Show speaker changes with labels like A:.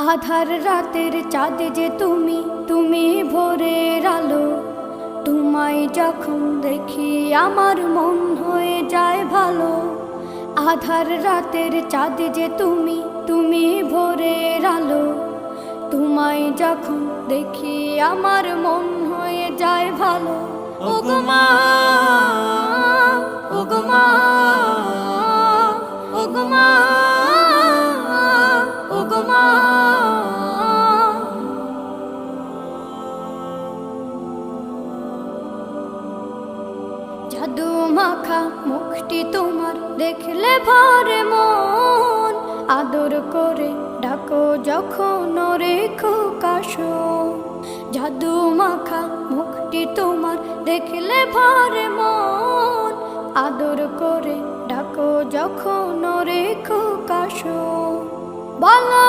A: আধার রাতের চাঁদ যে তুমি, তুমি ভোরের আলো। তোমায় যখন দেখি আমার মন হয়ে যায় ভালো। আধার রাতের চাঁদ যে তুমি, তুমি ভোরের আলো। তোমায় যখন দেখি আমার মন হয়ে যায় ভালো। ওগো মা, ওগো মা, ওগো মা, ওগো মা। জাদু মাখা মুখটি তোমার দেখলে ভরে মন। আদর করে ডাকো যখন রেখো কাশো। জাদু মাখা মুখটি তোমার দেখলে ভরে মন। আদর করে ডাকো যখন রেখো কাশো। বলো